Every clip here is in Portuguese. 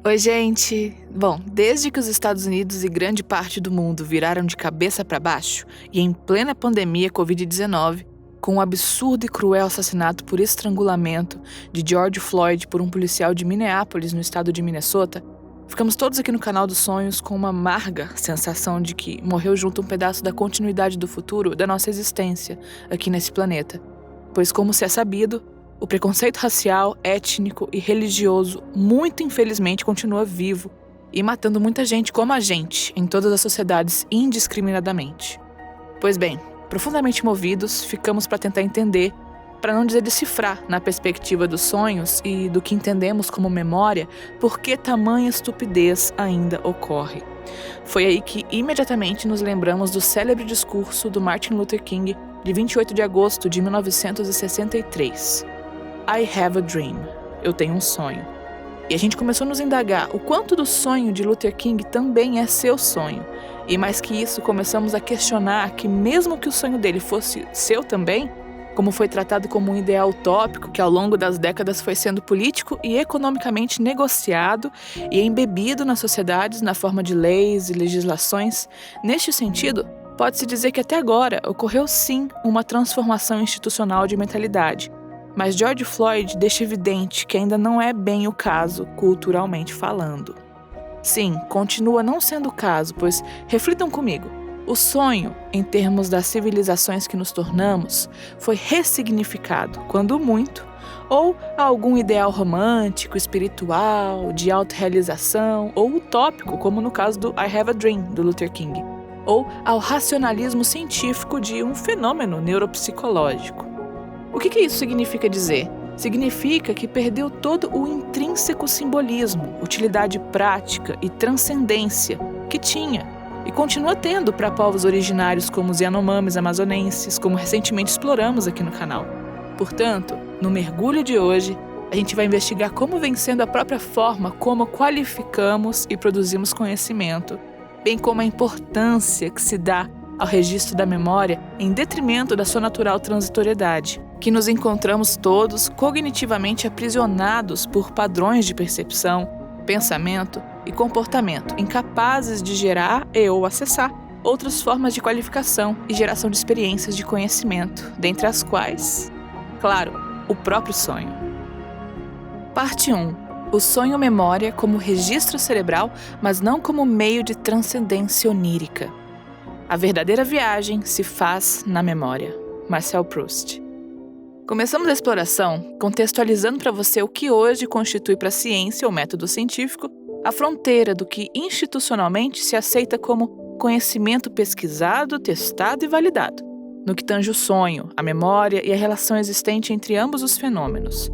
Oi, gente! Bom, desde que os Estados Unidos e grande parte do mundo viraram de cabeça para baixo, e em plena pandemia Covid-19, com o absurdo e cruel assassinato por estrangulamento de George Floyd por um policial de Minneapolis, no estado de Minnesota, ficamos todos aqui no Canal dos Sonhos com uma amarga sensação de que morreu junto um pedaço da continuidade do futuro da nossa existência aqui nesse planeta. Pois, como se é sabido, o preconceito racial, étnico e religioso, muito infelizmente, continua vivo e matando muita gente como a gente, em todas as sociedades, indiscriminadamente. Pois bem, profundamente movidos, ficamos para tentar entender, para não dizer decifrar, na perspectiva dos sonhos e do que entendemos como memória, por que tamanha estupidez ainda ocorre. Foi aí que imediatamente nos lembramos do célebre discurso do Martin Luther King de 28 de agosto de 1963. I have a dream. Eu tenho um sonho. E a gente começou a nos indagar o quanto do sonho de Luther King também é seu sonho. E mais que isso, começamos a questionar que mesmo que o sonho dele fosse seu também, como foi tratado como um ideal utópico que ao longo das décadas foi sendo político e economicamente negociado e embebido nas sociedades na forma de leis e legislações, neste sentido, pode-se dizer que até agora ocorreu sim uma transformação institucional de mentalidade. Mas George Floyd deixa evidente que ainda não é bem o caso, culturalmente falando. Sim, continua não sendo o caso, pois, reflitam comigo, o sonho, em termos das civilizações que nos tornamos, foi ressignificado, quando muito, ou a algum ideal romântico, espiritual, de autorrealização, ou utópico, como no caso do I Have a Dream, do Luther King, ou ao racionalismo científico de um fenômeno neuropsicológico. O que isso significa dizer? Significa que perdeu todo o intrínseco simbolismo, utilidade prática e transcendência que tinha e continua tendo para povos originários como os Yanomamis amazonenses, como recentemente exploramos aqui no canal. Portanto, no mergulho de hoje, a gente vai investigar como vem sendo a própria forma como qualificamos e produzimos conhecimento, bem como a importância que se dá ao registro da memória em detrimento da sua natural transitoriedade, que nos encontramos todos cognitivamente aprisionados por padrões de percepção, pensamento e comportamento incapazes de gerar e ou acessar outras formas de qualificação e geração de experiências de conhecimento, dentre as quais, claro, o próprio sonho. Parte 1. O sonho-memória como registro cerebral, mas não como meio de transcendência onírica. A verdadeira viagem se faz na memória. Marcel Proust. Começamos a exploração contextualizando para você o que hoje constitui para a ciência ou método científico a fronteira do que institucionalmente se aceita como conhecimento pesquisado, testado e validado, no que tange o sonho, a memória e a relação existente entre ambos os fenômenos.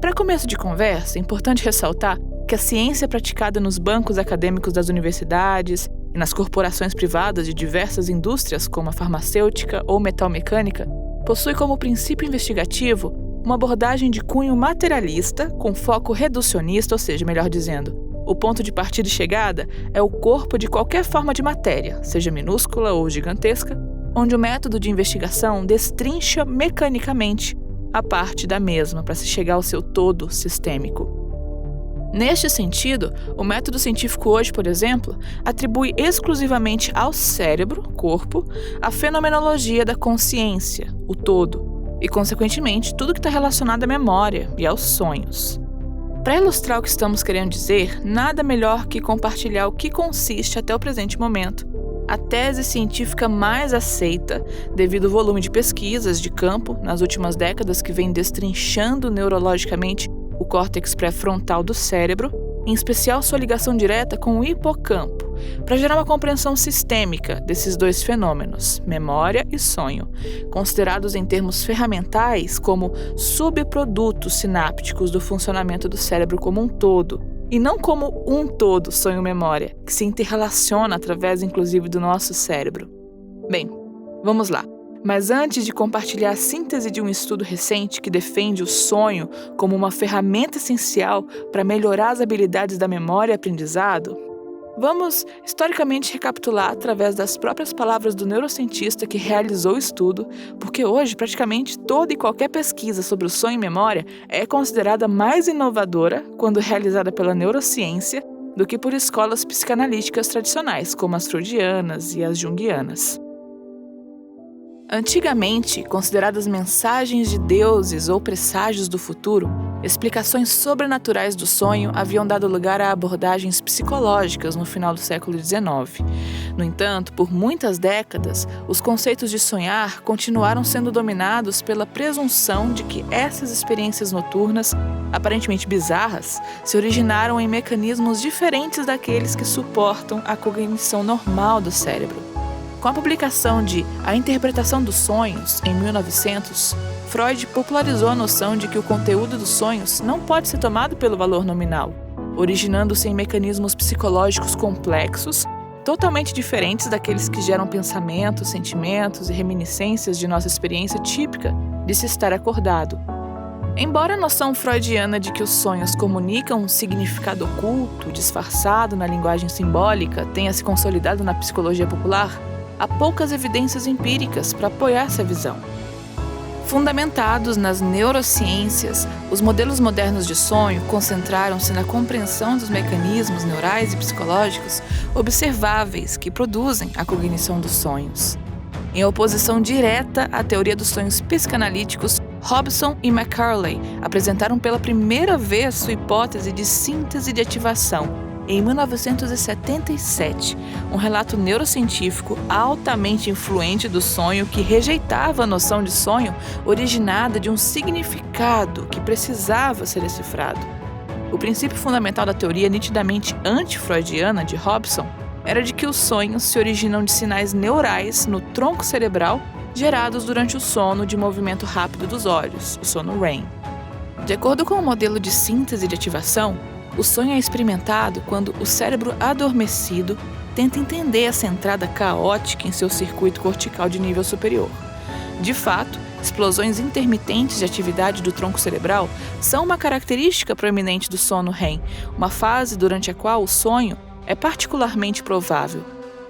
Para começo de conversa, é importante ressaltar que a ciência praticada nos bancos acadêmicos das universidades e nas corporações privadas de diversas indústrias como a farmacêutica ou metalmecânica possui como princípio investigativo uma abordagem de cunho materialista com foco reducionista, ou seja, melhor dizendo, o ponto de partida e chegada é o corpo de qualquer forma de matéria, seja minúscula ou gigantesca, onde o método de investigação destrincha mecanicamente a parte da mesma para se chegar ao seu todo sistêmico. Neste sentido, o método científico hoje, por exemplo, atribui exclusivamente ao cérebro, corpo, a fenomenologia da consciência, o todo, e, consequentemente, tudo que está relacionado à memória e aos sonhos. Para ilustrar o que estamos querendo dizer, nada melhor que compartilhar o que consiste, até o presente momento, a tese científica mais aceita devido ao volume de pesquisas de campo nas últimas décadas que vem destrinchando neurologicamente o córtex pré-frontal do cérebro, em especial sua ligação direta com o hipocampo, para gerar uma compreensão sistêmica desses dois fenômenos, memória e sonho, considerados em termos ferramentais como subprodutos sinápticos do funcionamento do cérebro como um todo, e não como um todo sonho-memória, que se interrelaciona através inclusive do nosso cérebro. Bem, vamos lá. Mas antes de compartilhar a síntese de um estudo recente que defende o sonho como uma ferramenta essencial para melhorar as habilidades da memória e aprendizado, vamos historicamente recapitular através das próprias palavras do neurocientista que realizou o estudo, porque hoje praticamente toda e qualquer pesquisa sobre o sonho e memória é considerada mais inovadora quando realizada pela neurociência do que por escolas psicanalíticas tradicionais, como as freudianas e as junguianas. Antigamente, consideradas mensagens de deuses ou presságios do futuro, explicações sobrenaturais do sonho haviam dado lugar a abordagens psicológicas no final do século XIX. No entanto, por muitas décadas, os conceitos de sonhar continuaram sendo dominados pela presunção de que essas experiências noturnas, aparentemente bizarras, se originaram em mecanismos diferentes daqueles que suportam a cognição normal do cérebro. Com a publicação de A Interpretação dos Sonhos, em 1900, Freud popularizou a noção de que o conteúdo dos sonhos não pode ser tomado pelo valor nominal, originando-se em mecanismos psicológicos complexos, totalmente diferentes daqueles que geram pensamentos, sentimentos e reminiscências de nossa experiência típica de se estar acordado. Embora a noção freudiana de que os sonhos comunicam um significado oculto, disfarçado na linguagem simbólica, tenha se consolidado na psicologia popular, há poucas evidências empíricas para apoiar essa visão. Fundamentados nas neurociências, os modelos modernos de sonho concentraram-se na compreensão dos mecanismos neurais e psicológicos observáveis que produzem a cognição dos sonhos. Em oposição direta à teoria dos sonhos psicanalíticos, Hobson e Macaulay apresentaram pela primeira vez sua hipótese de síntese de ativação, em 1977, um relato neurocientífico altamente influente do sonho que rejeitava a noção de sonho originada de um significado que precisava ser decifrado. O princípio fundamental da teoria nitidamente anti-freudiana de Hobson era de que os sonhos se originam de sinais neurais no tronco cerebral gerados durante o sono de movimento rápido dos olhos, o sono REM. De acordo com o modelo de síntese de ativação, o sonho é experimentado quando o cérebro adormecido tenta entender essa entrada caótica em seu circuito cortical de nível superior. De fato, explosões intermitentes de atividade do tronco cerebral são uma característica proeminente do sono REM, uma fase durante a qual o sonho é particularmente provável.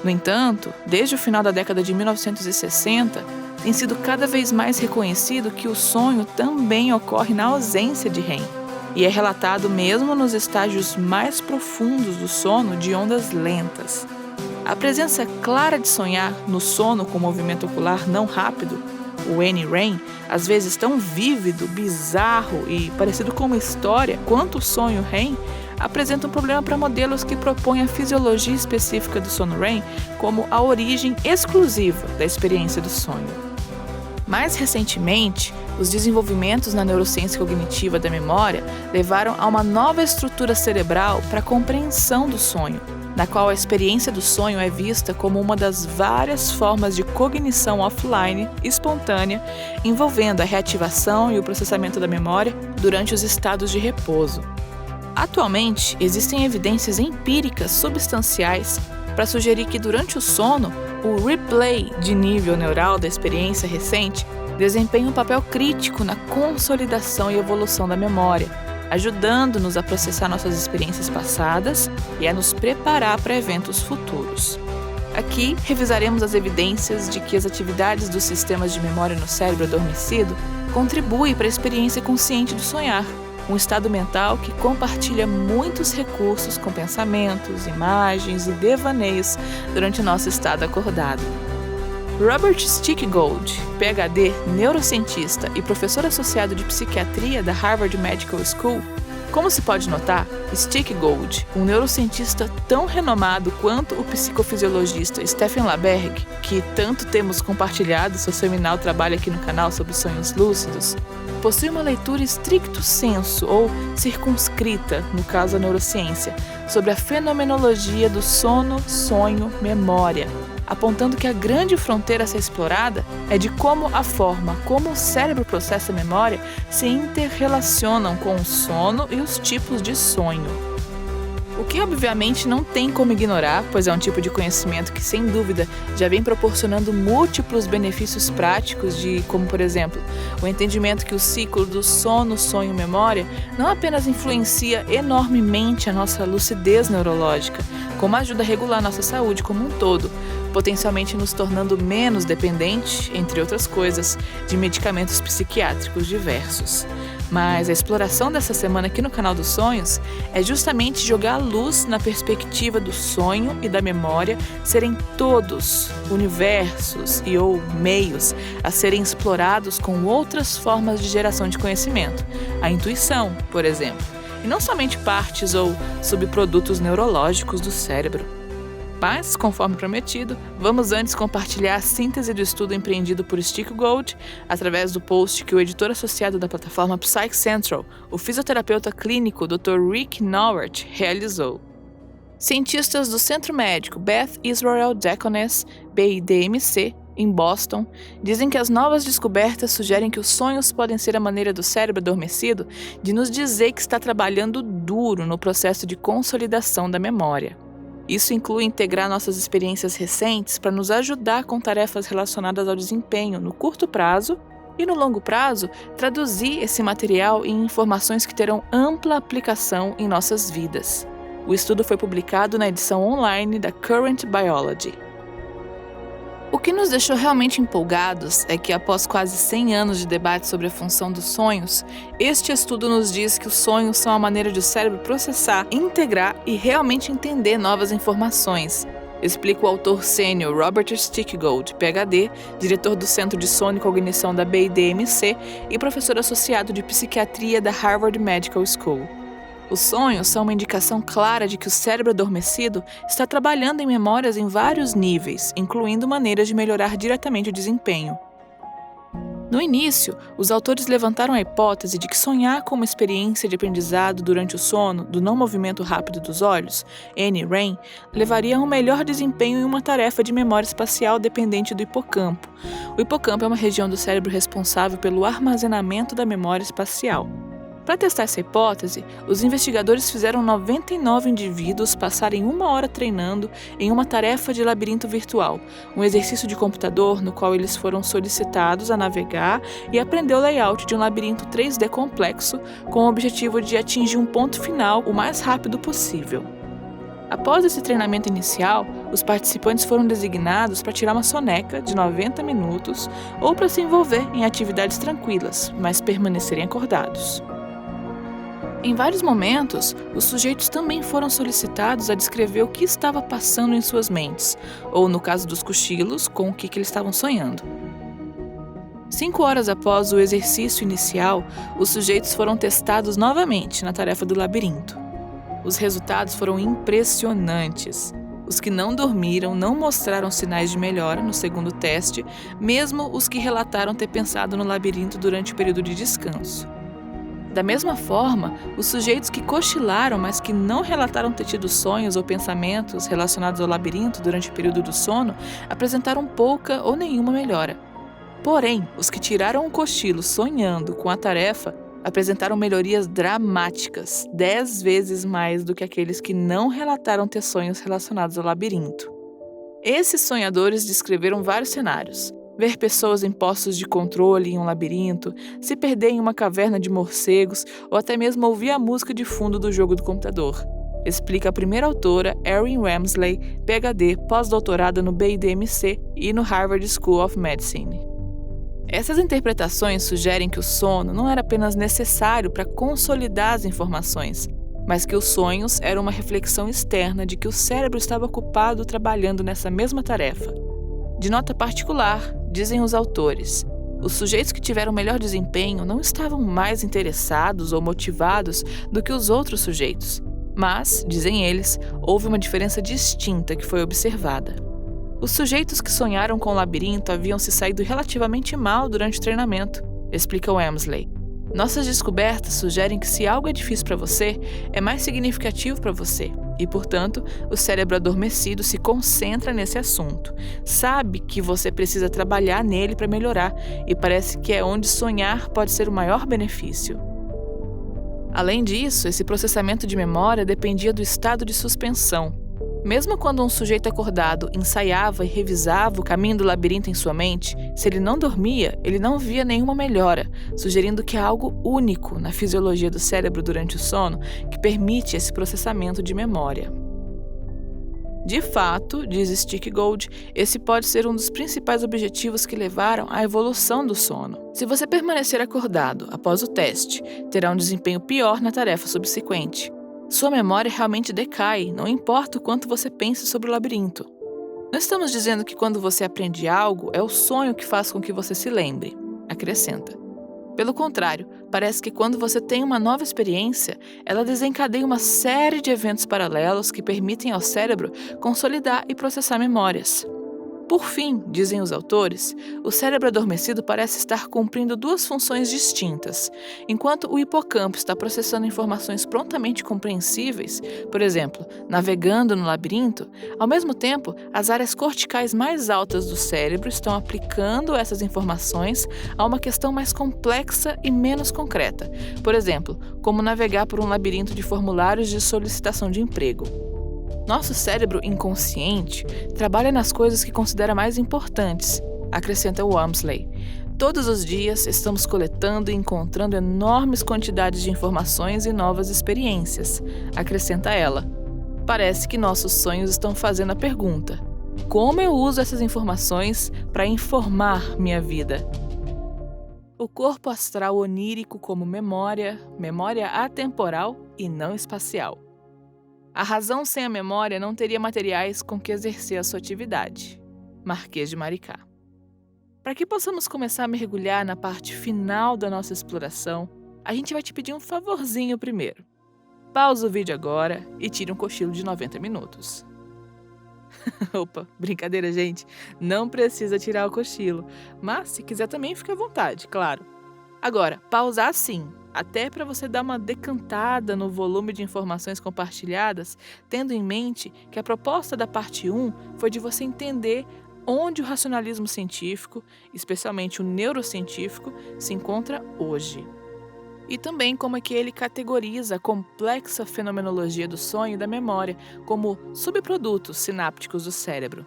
No entanto, desde o final da década de 1960, tem sido cada vez mais reconhecido que o sonho também ocorre na ausência de REM. E é relatado mesmo nos estágios mais profundos do sono de ondas lentas. A presença clara de sonhar no sono com movimento ocular não rápido, o NREM, às vezes tão vívido, bizarro e parecido com uma história quanto o sonho REM, apresenta um problema para modelos que propõem a fisiologia específica do sono REM como a origem exclusiva da experiência do sonho. Mais recentemente, os desenvolvimentos na neurociência cognitiva da memória levaram a uma nova estrutura cerebral para a compreensão do sonho, na qual a experiência do sonho é vista como uma das várias formas de cognição offline espontânea envolvendo a reativação e o processamento da memória durante os estados de repouso. Atualmente, existem evidências empíricas substanciais para sugerir que durante o sono, o replay de nível neural da experiência recente desempenha um papel crítico na consolidação e evolução da memória, ajudando-nos a processar nossas experiências passadas e a nos preparar para eventos futuros. Aqui, revisaremos as evidências de que as atividades dos sistemas de memória no cérebro adormecido contribuem para a experiência consciente do sonhar, um estado mental que compartilha muitos recursos com pensamentos, imagens e devaneios durante o nosso estado acordado. Robert Stickgold, PhD, neurocientista e professor associado de psiquiatria da Harvard Medical School. Como se pode notar, Stickgold, um neurocientista tão renomado quanto o psicofisiologista Stephen LaBerge, que tanto temos compartilhado seu seminal trabalho aqui no canal sobre sonhos lúcidos, possui uma leitura stricto sensu ou circunscrita, no caso da neurociência, sobre a fenomenologia do sono, sonho, memória, apontando que a grande fronteira a ser explorada é de como a forma como o cérebro processa a memória se interrelacionam com o sono e os tipos de sonho. O que obviamente não tem como ignorar, pois é um tipo de conhecimento que, sem dúvida, já vem proporcionando múltiplos benefícios práticos como, por exemplo, o entendimento que o ciclo do sono, sonho e memória não apenas influencia enormemente a nossa lucidez neurológica, como ajuda a regular nossa saúde como um todo, potencialmente nos tornando menos dependentes, entre outras coisas, de medicamentos psiquiátricos diversos. Mas a exploração dessa semana aqui no Canal dos Sonhos é justamente jogar a luz na perspectiva do sonho e da memória serem todos universos e ou meios a serem explorados com outras formas de geração de conhecimento. A intuição, por exemplo, e não somente partes ou subprodutos neurológicos do cérebro. Mas, conforme prometido, vamos antes compartilhar a síntese do estudo empreendido por Stick Gold através do post que o editor associado da plataforma Psych Central, o fisioterapeuta clínico Dr. Rick Nowart, realizou. Cientistas do Centro Médico Beth Israel Deaconess, BIDMC, em Boston, dizem que as novas descobertas sugerem que os sonhos podem ser a maneira do cérebro adormecido de nos dizer que está trabalhando duro no processo de consolidação da memória. Isso inclui integrar nossas experiências recentes para nos ajudar com tarefas relacionadas ao desempenho no curto prazo e, no longo prazo, traduzir esse material em informações que terão ampla aplicação em nossas vidas. O estudo foi publicado na edição online da Current Biology. O que nos deixou realmente empolgados é que, após quase 100 anos de debate sobre a função dos sonhos, este estudo nos diz que os sonhos são a maneira de o cérebro processar, integrar e realmente entender novas informações, explica o autor sênior Robert Stickgold, PhD, diretor do Centro de Sono e Cognição da BIDMC e professor associado de psiquiatria da Harvard Medical School. Os sonhos são uma indicação clara de que o cérebro adormecido está trabalhando em memórias em vários níveis, incluindo maneiras de melhorar diretamente o desempenho. No início, os autores levantaram a hipótese de que sonhar com uma experiência de aprendizado durante o sono do não movimento rápido dos olhos, NREM, levaria a um melhor desempenho em uma tarefa de memória espacial dependente do hipocampo. O hipocampo é uma região do cérebro responsável pelo armazenamento da memória espacial. Para testar essa hipótese, os investigadores fizeram 99 indivíduos passarem 1 hora treinando em uma tarefa de labirinto virtual, um exercício de computador no qual eles foram solicitados a navegar e aprender o layout de um labirinto 3D complexo com o objetivo de atingir um ponto final o mais rápido possível. Após esse treinamento inicial, os participantes foram designados para tirar uma soneca de 90 minutos ou para se envolver em atividades tranquilas, mas permanecerem acordados. Em vários momentos, os sujeitos também foram solicitados a descrever o que estava passando em suas mentes, ou, no caso dos cochilos, com o que eles estavam sonhando. 5 horas após o exercício inicial, os sujeitos foram testados novamente na tarefa do labirinto. Os resultados foram impressionantes. Os que não dormiram não mostraram sinais de melhora no segundo teste, mesmo os que relataram ter pensado no labirinto durante o período de descanso. Da mesma forma, os sujeitos que cochilaram, mas que não relataram ter tido sonhos ou pensamentos relacionados ao labirinto durante o período do sono, apresentaram pouca ou nenhuma melhora. Porém, os que tiraram um cochilo sonhando com a tarefa apresentaram melhorias dramáticas, 10 vezes mais do que aqueles que não relataram ter sonhos relacionados ao labirinto. Esses sonhadores descreveram vários cenários. Ver pessoas em postos de controle em um labirinto, se perder em uma caverna de morcegos ou até mesmo ouvir a música de fundo do jogo do computador, explica a primeira autora, Erin Ramsley, PhD, pós-doutorada no BIDMC e no Harvard School of Medicine. Essas interpretações sugerem que o sono não era apenas necessário para consolidar as informações, mas que os sonhos eram uma reflexão externa de que o cérebro estava ocupado trabalhando nessa mesma tarefa. De nota particular, dizem os autores, os sujeitos que tiveram melhor desempenho não estavam mais interessados ou motivados do que os outros sujeitos, mas, dizem eles, houve uma diferença distinta que foi observada. Os sujeitos que sonharam com o labirinto haviam se saído relativamente mal durante o treinamento, explica Ramsley. Nossas descobertas sugerem que se algo é difícil para você, é mais significativo para você. E, portanto, o cérebro adormecido se concentra nesse assunto. Sabe que você precisa trabalhar nele para melhorar e parece que é onde sonhar pode ser o maior benefício. Além disso, esse processamento de memória dependia do estado de suspensão. Mesmo quando um sujeito acordado ensaiava e revisava o caminho do labirinto em sua mente, se ele não dormia, ele não via nenhuma melhora, sugerindo que há algo único na fisiologia do cérebro durante o sono que permite esse processamento de memória. De fato, diz Stick Gold, esse pode ser um dos principais objetivos que levaram à evolução do sono. Se você permanecer acordado após o teste, terá um desempenho pior na tarefa subsequente. Sua memória realmente decai, não importa o quanto você pense sobre o labirinto. Não estamos dizendo que quando você aprende algo, é o sonho que faz com que você se lembre, acrescenta. Pelo contrário, parece que quando você tem uma nova experiência, ela desencadeia uma série de eventos paralelos que permitem ao cérebro consolidar e processar memórias. Por fim, dizem os autores, o cérebro adormecido parece estar cumprindo duas funções distintas. Enquanto o hipocampo está processando informações prontamente compreensíveis, por exemplo, navegando no labirinto, ao mesmo tempo, as áreas corticais mais altas do cérebro estão aplicando essas informações a uma questão mais complexa e menos concreta. Por exemplo, como navegar por um labirinto de formulários de solicitação de emprego. Nosso cérebro inconsciente trabalha nas coisas que considera mais importantes, acrescenta Walmsley. Todos os dias estamos coletando e encontrando enormes quantidades de informações e novas experiências, acrescenta ela. Parece que nossos sonhos estão fazendo a pergunta: como eu uso essas informações para informar minha vida? O corpo astral onírico como memória atemporal e não espacial. A razão sem a memória não teria materiais com que exercer a sua atividade. Marquês de Maricá. Para que possamos começar a mergulhar na parte final da nossa exploração, a gente vai te pedir um favorzinho primeiro. Pausa o vídeo agora e tire um cochilo de 90 minutos. Opa, brincadeira, gente. Não precisa tirar o cochilo, mas se quiser também fica à vontade, claro. Agora, pausar sim, até para você dar uma decantada no volume de informações compartilhadas, tendo em mente que a proposta da parte 1 foi de você entender onde o racionalismo científico, especialmente o neurocientífico, se encontra hoje. E também como é que ele categoriza a complexa fenomenologia do sonho e da memória como subprodutos sinápticos do cérebro.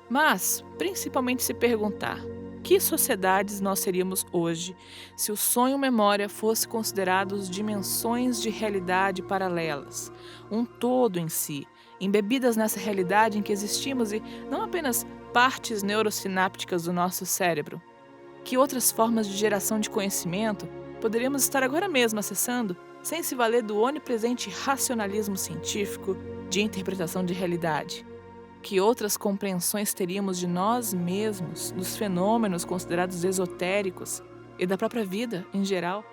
Mas, principalmente se perguntar: que sociedades nós seríamos hoje se o sonho e memória fossem considerados dimensões de realidade paralelas, um todo em si, embebidas nessa realidade em que existimos e não apenas partes neurosinápticas do nosso cérebro? Que outras formas de geração de conhecimento poderíamos estar agora mesmo acessando sem se valer do onipresente racionalismo científico de interpretação de realidade? Que outras compreensões teríamos de nós mesmos, dos fenômenos considerados esotéricos e da própria vida em geral?